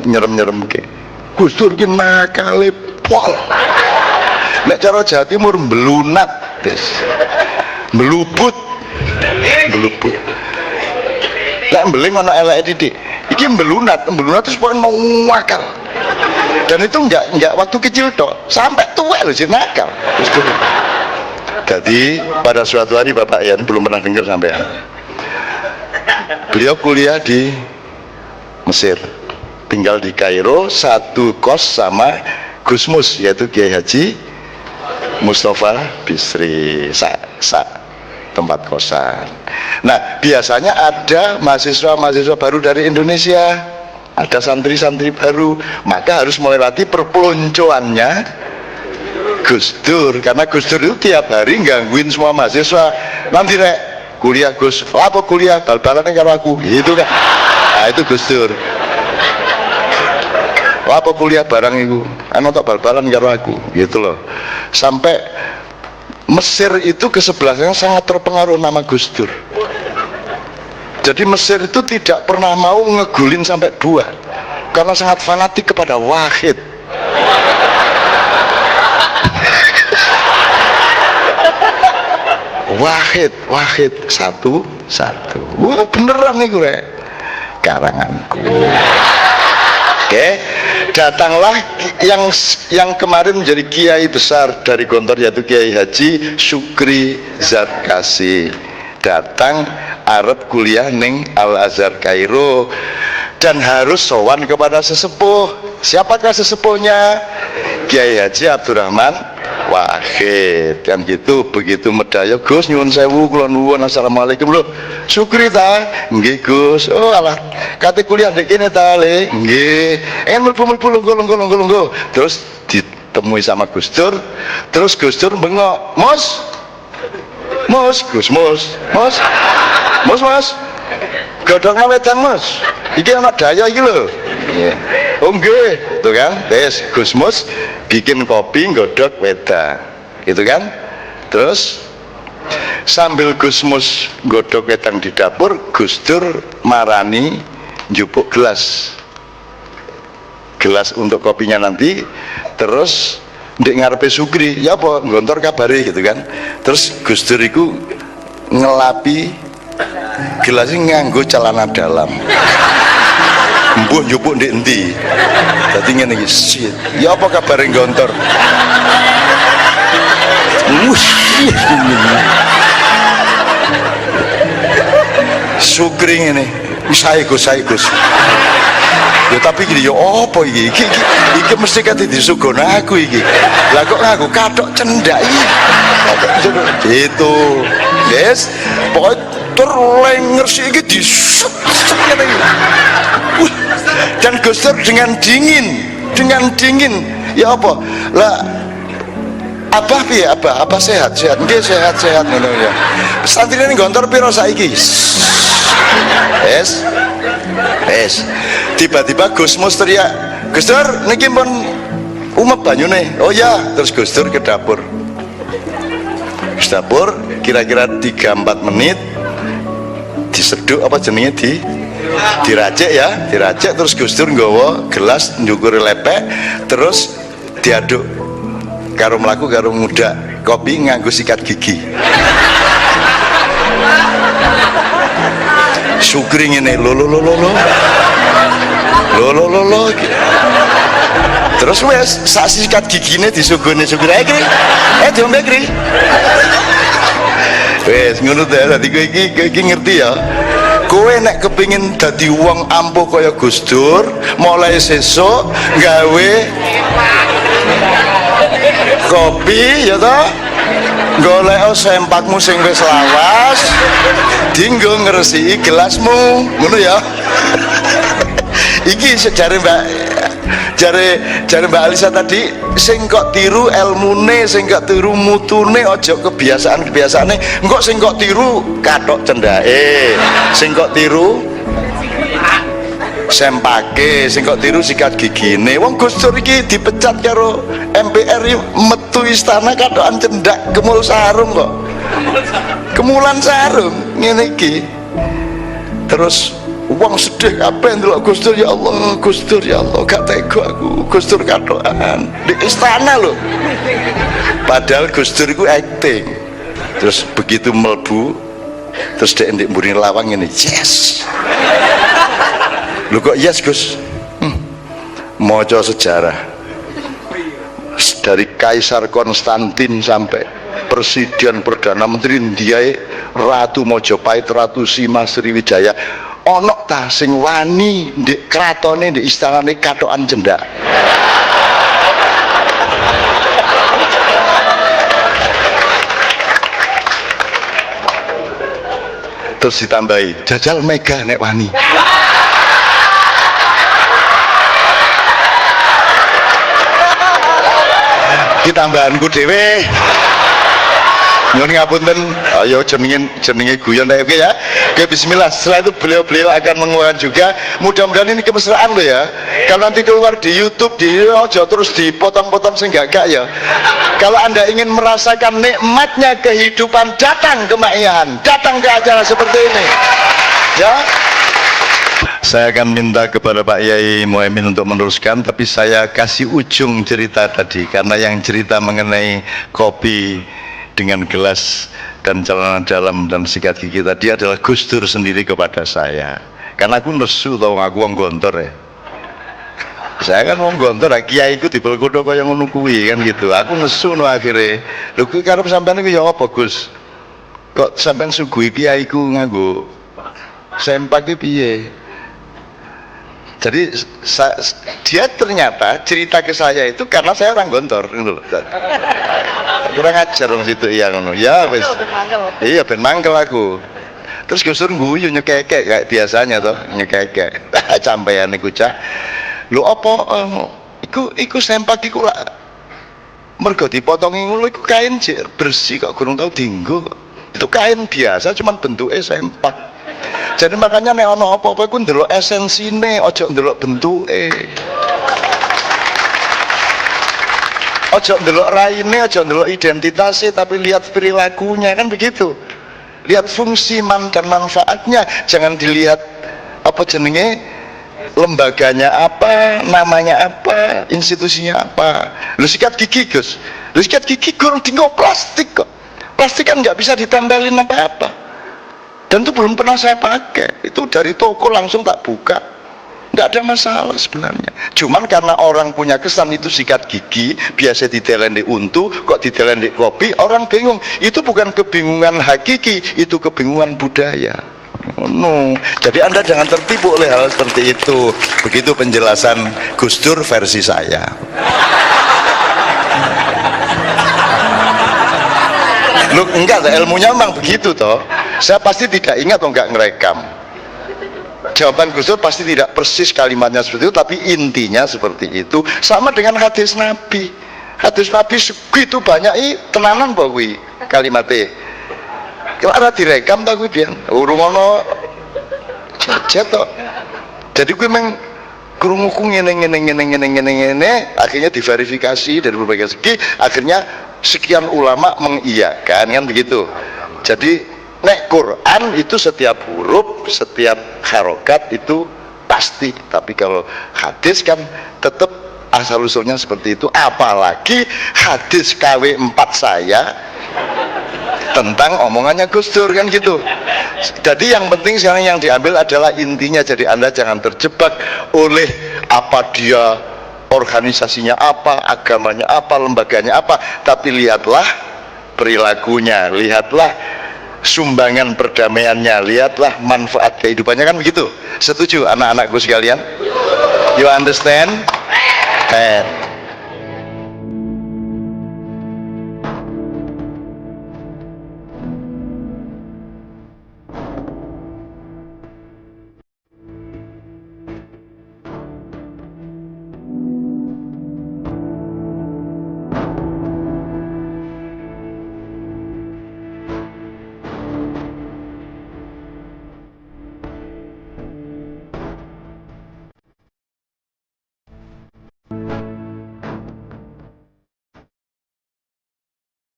nyerem ke Gus Dur ki nakale pol. Nek cara Jawa Timur belunat, Des. Meluput. Nek beling ana eleke titik. Iki belunat terus pokoke mau akal. Dan itu enggak waktu kecil toh, sampai tua loh nakal. Gus Dur. Jadi pada suatu hari Bapak Ian belum pernah dengar sampean. Beliau kuliah di Mesir, tinggal di Kairo, satu kos sama Gus Mus, yaitu Kiai Haji Mustafa Bisri, tempat kosan. Nah, biasanya ada mahasiswa baru dari Indonesia, ada santri-santri baru, maka harus melewati perpeloncoannya Gus Dur, karena Gus Dur itu tiap hari gangguin semua mahasiswa. Nanti rek kuliah Gus, apa kuliah bal-balan karo aku, gitu kan. Nah, itu Gus Dur. Apa kuliah barang itu, anu tak bal-balan karo aku, gitu loh. Sampai Mesir itu kesebelahnya sangat terpengaruh nama Gus Dur. Jadi Mesir itu tidak pernah mau ngegulin sampai 2 karena sangat fanatik kepada Wahid. Wahid satu. Wah beneran nih gue karanganku. Oke, datanglah yang kemarin menjadi kiai besar dari Gontor, yaitu Kiai Haji Syukri Zarkasi. Datang arep kuliah ning Al Azhar Kairo dan harus sowan kepada sesepuh. Siapakah sesepuhnya? Kiai Haji Abdurrahman Wahid. Kan gitu, begitu medaya Gus nyuwun sewu kula nuwun assalamualaikum lho. Syukri ta? Nggih Gus. Oh alah, kate kuliah ndek kene ta le? Nggih. Mlebu lungguh. Terus ditemui sama Gus Dur. Terus Gus Dur bengok, Mus, godhongnya wedan Mus, iki anak daya iki lho. Oh nggih, tuh kan, tes Gus Mus bikin kopi godhog wedan, gitu kan. Terus sambil Gus Mus godhog wedan di dapur, Gus Dur marani njupuk gelas untuk kopinya nanti. Terus ndek ngarepe Sugri, ya apa Gontor kabari, gitu kan. Terus Gus Dur iku ngelapi gelasnya nganggo celana dalam. Mbuh njupuk ndek endi. Dadi ngene iki, shit. Ya apa kabare Gontor? Sugri ngene. Sae Gus. Ya tapi gini, ya apa iki? Iki mesti kate disugono aku iki. Lah kok ngaku kathok cendak iki. Itu. Yes. Pokoke terlenger sih iki disep ngene iki. Dan Gus Dur dengan dingin. Ya apa? Lah Abah piye Abah? Apa sehat? Nggih sehat ngono ya. Santrine Gontor piro saiki? Es. Tiba-tiba Gus Mus teriak, Gus Dur niki pun umep banyune. Oh ya, terus Gus Dur ke dapur. Kira-kira 3-4 menit diseduk apa jenenge diracik terus Gus Dur nggawa gelas njukuri lepek terus diaduk karo mlaku karo muda kopi nganggo sikat gigi. Sugri ngene lo. Terus wes sak sikat gigine disugone Sugri iki. Diombe Kri. Wes ngono ta, dadi kowe iki ngerti ya. Kowe nek kepengin dadi wong ampuh kaya Gus Dur, mulai sesuk gawe kopi ya toh. Golek sempakmu sing wis lawas, dinggo ngresiki gelasmu, ngono ya. Iki sejare Mbak Alisa tadi, sing kok tiru ilmune, sing kok tiru mutune, aja kebiasaane. Engko sing kok tiru kathok cendake, sing kok tiru sempake, sing kok tiru sikat gigine. Wong Gus Dur iki dipecat karo MPR metu istana kathokan cendak kemul sarung kok. Kemulan sarung ngene iki. Terus Wong sedih kabeh ndelok Gus Dur, ya Allah, Gus Dur ya Allah, gak tega aku, Gus Dur katokan di istana loh. Padahal Gus Dur itu acting. Terus begitu mlebu, terus dia ndek mburi lawang ini, yes. Lu kok yes Gus? Maca sejarah dari Kaisar Konstantin sampai Presiden Perdana Menteri India, Ratu Mojopahit, Ratu Sima Sriwijaya, ono ta sing wani ndek kratone ndek istanane katokan cendak. Terus ditambahi jajal mega nek wani. Ditambahanku dhewe. Nyuwun ngapunten, ayo jenenge guyon oke ya. Oke, bismillah. Setelah itu beliau akan mengeluarkan juga. Mudah-mudahan ini kemesraan loh ya. Kalau nanti keluar di YouTube, di ojo terus dipotong-potong sehingga gak ya. Kalau Anda ingin merasakan nikmatnya kehidupan, datang ke Ma'ian, datang ke acara seperti ini. Ya. Saya akan minta kepada Pak Yai Muhaimin untuk meneruskan, tapi saya kasih ujung cerita tadi karena yang cerita mengenai kopi dengan gelas dan celana dalam dan sikat gigi tadi adalah Gus Dur sendiri kepada saya. Karena aku nesu tau aku wong gontor ya. Saya kan wong gontor, kiai ku dibel kudu kaya ngono kuwi kan gitu. Aku nesu no akhirnya. Lho kuwi karep sampean iku ya apa Gus? Kok sampean suguhi kiai ku nganggo sempak iki piye? Jadi dia ternyata cerita ke saya itu karena saya orang gontor gitu loh. Kurang ajar dong situ iya ngono. Ya wis. Iya ben mangkel aku. Terus Gus Dur guyu nyekekek kayak biasanya toh, nyekekek. Sampeyan niku cah. Lho apa iku sempak iku lak mergo dipotongi ngono iku kain bersih kok kurang tau dienggo. Itu kain biasa cuman bentuknya sempak. Jadi makanya nek ana apa-apa iku ndelok esensine, aja ndelok bentuke. Aja ndelok raine, aja ndelok identitasnya, tapi lihat perilakunya, kan begitu. Lihat fungsi dan manfaatnya, jangan dilihat apa jenenge lembaganya apa, namanya apa, institusinya apa. Lu sikat gigi Gus, lu sikat gigi kurang tinggal plastik kok. Plastik kan nggak bisa ditempelin apa-apa. Dan itu belum pernah saya pakai, itu dari toko langsung tak buka, nggak ada masalah sebenarnya. Cuman karena orang punya kesan itu sikat gigi biasa ditelen di untu, kok ditelen di kopi, orang bingung. Itu bukan kebingungan hakiki, itu kebingungan budaya. No. Jadi Anda jangan tertipu oleh hal seperti itu. Begitu penjelasan Gus Dur versi saya. Loh, enggak, ilmunya memang begitu toh. Saya pasti tidak ingat atau enggak ngerekam. Jawaban Gus Dur pasti tidak persis kalimatnya seperti itu, tapi intinya seperti itu. Sama dengan hadis Nabi. Hadis Nabi segitu banyak tenanan bahwa kalimatnya. Kalau ada direkam tak gue biang, urungono jajet toh. Jadi gue memang kerunguku ngene, akhirnya diverifikasi dari berbagai segi, akhirnya sekian ulama mengiyakan kan begitu. Jadi nek Quran itu setiap huruf, setiap harokat itu pasti, tapi kalau hadis kan tetap asal usulnya seperti itu. Apalagi hadis KW4 saya tentang omongannya Gus Dur kan gitu. Jadi yang penting sekarang yang diambil adalah intinya. Jadi Anda jangan terjebak oleh apa dia organisasinya apa, agamanya apa, lembaganya apa, tapi lihatlah perilakunya, lihatlah sumbangan perdamaiannya, lihatlah manfaat kehidupannya, kan begitu. Setuju anak-anakku sekalian? You understand?